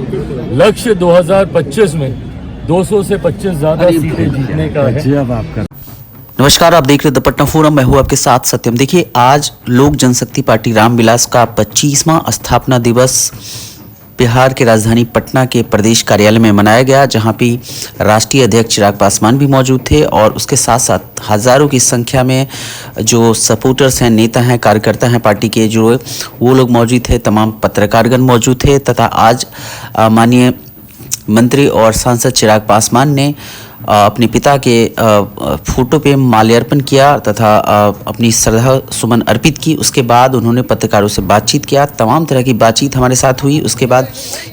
लक्ष्य 2025 में 200 से 25 ज्यादा सीटें जीतने का है। नमस्कार, आप देख रहे द पटना फोरम। मैं हूं आपके साथ सत्यम। देखिए, आज लोक जनशक्ति पार्टी रामविलास का 25वां स्थापना दिवस बिहार के राजधानी पटना के प्रदेश कार्यालय में मनाया गया, जहां पे राष्ट्रीय अध्यक्ष चिराग पासवान भी मौजूद थे और उसके साथ साथ हजारों की संख्या में जो सपोर्टर्स हैं, नेता हैं, कार्यकर्ता हैं पार्टी के, जो वो लोग मौजूद थे। तमाम पत्रकारगण मौजूद थे तथा आज माननीय मंत्री और सांसद चिराग पासवान ने अपने पिता के फोटो पे माल्यार्पण किया तथा अपनी श्रद्धा सुमन अर्पित की। उसके बाद उन्होंने पत्रकारों से बातचीत किया। तमाम तरह की बातचीत हमारे साथ हुई। उसके बाद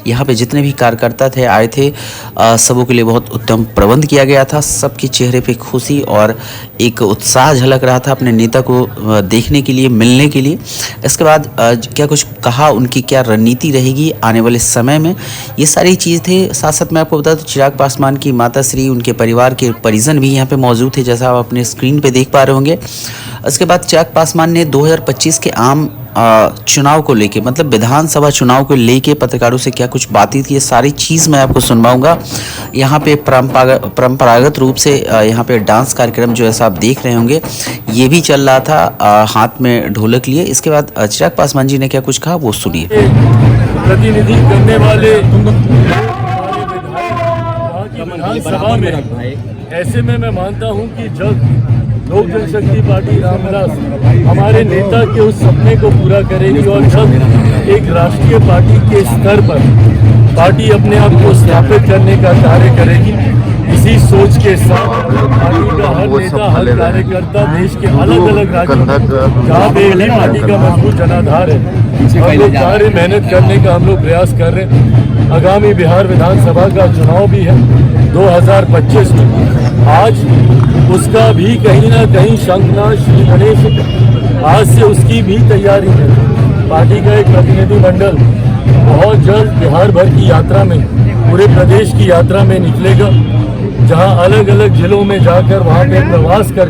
यहाँ पे जितने भी कार्यकर्ता थे, आए थे, सबों के लिए बहुत उत्तम प्रबंध किया गया था। सबके चेहरे पे खुशी और एक उत्साह झलक रहा था अपने नेता को देखने के लिए, मिलने के लिए। इसके बाद क्या कुछ कहा, उनकी क्या रणनीति रहेगी आने वाले समय में, ये सारी चीज़ थे। साथ साथ मैं आपको बता दूं, चिराग पासवान की माता श्री, उनके परिवार के परिजन भी यहाँ पे मौजूद थे, जैसा आप अपने स्क्रीन पे देख पा रहे होंगे। इसके बाद चिराग पासवान ने 2025 के आम चुनाव को लेके, मतलब विधानसभा चुनाव को लेके पत्रकारों से क्या कुछ बातें थी, ये सारी चीज़ मैं आपको सुनवाऊंगा। यहाँ पे परंपरागत रूप से यहाँ पे डांस कार्यक्रम जो ऐसा आप देख रहे होंगे, ये भी चल रहा था, हाथ में ढोलक लिए। इसके बाद चिराग पासवान जी ने क्या कुछ कहा, वो सुनिए। प्रतिनिधि करने वाले विधानसभा में, ऐसे में मैं मानता हूं कि जब लोक जनशक्ति पार्टी रामविलास हमारे नेता के उस सपने को पूरा करेगी और जब एक राष्ट्रीय पार्टी के स्तर पर पार्टी अपने आप को स्थापित करने का कार्य करेगी, इसी सोच के साथ पार्टी का हर नेता, हर कार्यकर्ता देश के अलग अलग राज्यों जहाँ पे पार्टी का मजबूत जनाधार है, हम लोग कार्य मेहनत करने का हम लोग प्रयास कर रहे हैं। आगामी बिहार विधानसभा का चुनाव भी है 2025 में। आज उसका भी कहीं ना कहीं शंखनाद श्री गणेश, आज से उसकी भी तैयारी है। पार्टी का एक प्रतिनिधि मंडल बहुत जल्द बिहार भर की यात्रा में, पूरे प्रदेश की यात्रा में निकलेगा, जहां अलग अलग जिलों में जाकर वहां पे प्रवास कर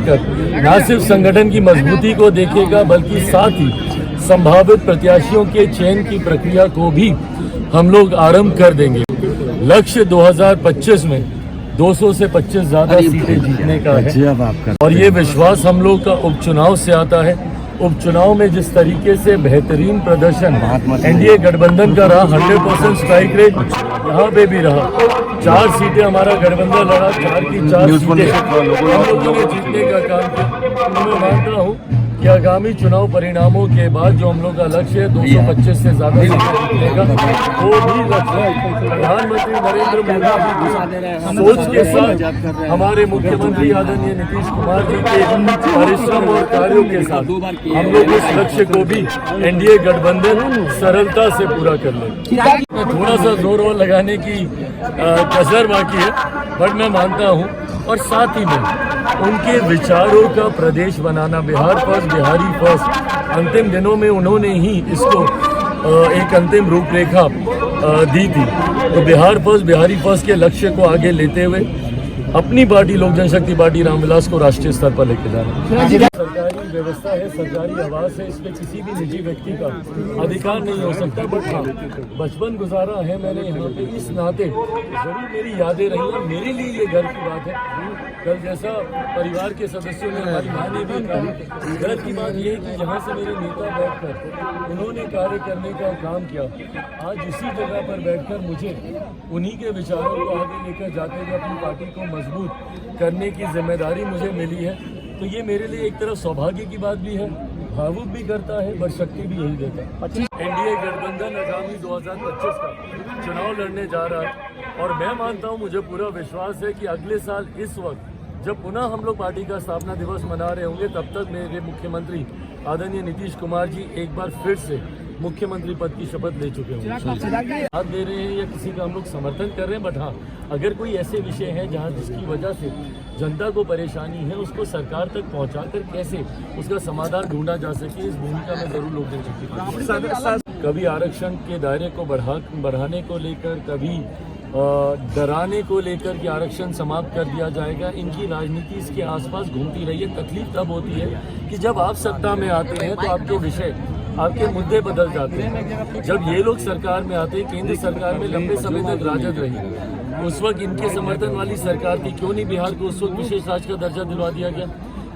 न सिर्फ संगठन की मजबूती को देखेगा, बल्कि साथ ही संभावित प्रत्याशियों के चयन की प्रक्रिया को भी हम लोग आरंभ कर देंगे। लक्ष्य 2025 में 200 से 25 ज्यादा सीटें जीतने का है और ये विश्वास हम लोग का उपचुनाव से आता है। उपचुनाव में जिस तरीके से बेहतरीन प्रदर्शन एनडीए गठबंधन का रहा, 100% स्ट्राइक रेट यहाँ पे भी रहा। 4 सीटें हमारा गठबंधन लड़ा, 4 की 4 सीटें हम लोगों ने जीतने का काम किया। तो मैं मानता हूँ कि आगामी चुनाव परिणामों के बाद जो हम लोग का लक्ष्य है 225 से ज्यादा सीटें जीतने का, वो भी लक्ष्य प्रधानमंत्री नरेंद्र मोदी की सोच के साथ, हमारे मुख्यमंत्री आदरणीय नीतीश कुमार जी के परिश्रम और कार्यों के साथ हम लोग इस लक्ष्य को भी एनडीए गठबंधन सरलता से पूरा कर लेंगे। थोड़ा सा जोर और लगाने की कसर बाकी है, बट मैं मानता हूँ और साथ ही में उनके विचारों का प्रदेश बनाना, बिहार फर्स्ट, बिहारी फर्स्ट, अंतिम दिनों में उन्होंने ही इसको एक अंतिम रूपरेखा दी थी। तो बिहार फर्स्ट, बिहारी फर्स्ट के लक्ष्य को आगे लेते हुए अपनी पार्टी लोक जनशक्ति पार्टी रामविलास को राष्ट्रीय स्तर पर लेके जाना। सरकारी व्यवस्था है, सरकारी आवास है, इसमें किसी भी निजी व्यक्ति का अधिकार नहीं हो सकता। बट हाँ, बचपन गुजारा है मैंने यहाँ पे, इस नाते जरूर मेरी यादें रही हैं। मेरे लिए ये घर की बात है। कल जैसा परिवार के सदस्यों ने, हमारी माँ ने भी कहा, घर की बात ये है कि यहाँ से मेरे नेता बैठकर उन्होंने कार्य करने का काम किया। आज इसी जगह पर बैठकर मुझे उन्हीं के विचारों को आगे लेकर जाते हुए अपनी पार्टी को मजबूत करने की जिम्मेदारी मुझे मिली है। तो ये मेरे लिए एक तरफ सौभाग्य की बात भी है, भावुक भी करता है, पर शक्ति भी यही देता है। एनडीए गठबंधन आगामी 2025 का चुनाव लड़ने जा रहा है और मैं मानता हूँ, मुझे पूरा विश्वास है कि अगले साल इस वक्त जब पुनः हम लोग पार्टी का स्थापना दिवस मना रहे होंगे, तब तक मेरे मुख्यमंत्री आदरणीय नीतीश कुमार जी एक बार फिर से मुख्यमंत्री पद की शपथ ले चुके होंगे। साथ दे रहे हैं या किसी का हम लोग समर्थन कर रहे हैं, बट हाँ, अगर कोई ऐसे विषय हैं जहाँ जिसकी वजह से जनता को परेशानी है, उसको सरकार तक पहुँचाकर कैसे उसका समाधान ढूंढा जा सके, इस भूमिका में जरूर लोग दे सकते। कभी आरक्षण के दायरे को बढ़ाने को लेकर, कभी डराने को लेकर कि आरक्षण समाप्त कर दिया जाएगा, इनकी राजनीति इसके आसपास घूमती रही है। तकलीफ तब होती है कि जब आप सत्ता में आते हैं तो आपके विषय आपके मुद्दे बदल जाते हैं। जब ये लोग सरकार में आते, केंद्र सरकार में लंबे समय तक राजद रही, उस वक्त इनके समर्थन वाली सरकार थी, क्यों नहीं बिहार को उस वक्त विशेष राज्य का दर्जा दिलवा दिया गया?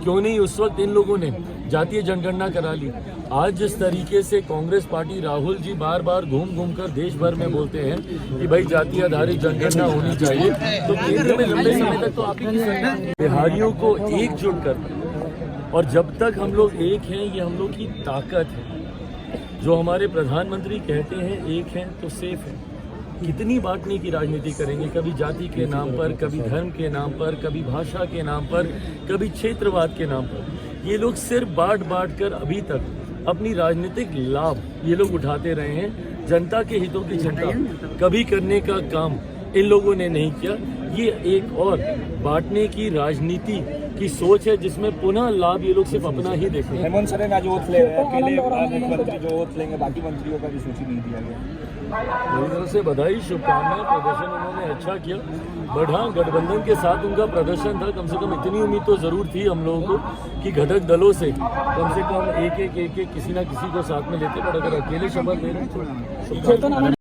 क्यों नहीं उस वक्त इन लोगों ने जातीय जनगणना करा ली? आज जिस तरीके से कांग्रेस पार्टी, राहुल जी बार बार घूम घूम कर देश भर में बोलते हैं कि भाई जाति आधारित जनगणना होनी चाहिए, तो केंद्र में लंबे समय तक तो आप ही की सरकार बिहारियों को एकजुट करना, और जब तक हम लोग एक हैं, ये हम लोग की ताकत है। जो हमारे प्रधानमंत्री कहते हैं एक हैं तो सेफ है। कितनी बांटने की राजनीति करेंगे, कभी जाति के नाम पर, कभी धर्म के नाम पर, कभी भाषा के नाम पर, कभी क्षेत्रवाद के नाम पर। ये लोग सिर्फ बांट कर अभी तक अपनी राजनीतिक लाभ ये लोग उठाते रहे हैं। जनता के हितों की चिंता कभी करने का काम इन लोगों ने नहीं किया। ये एक और बांटने की राजनीति की सोच है, जिसमें पुनः लाभ ये लोग सिर्फ अपना ही देखते हैं। हेमंत सोरेन आज ओथ ले रहे हैं, अकेले मुख्यमंत्री जो ओथ लेंगे, बाकी मंत्रियों का भी सूची नहीं दिया गया। मेरी तरफ से बधाई, शुभकामनाएं। प्रदर्शन उन्होंने अच्छा किया, बट हाँ, गठबंधन के साथ उनका प्रदर्शन था। कम से कम इतनी उम्मीद तो जरूर थी हम लोगों को कि घटक दलों से कम एक किसी ना किसी को साथ में लेते, बट अगर अकेले शपथ ले रहे हैं तो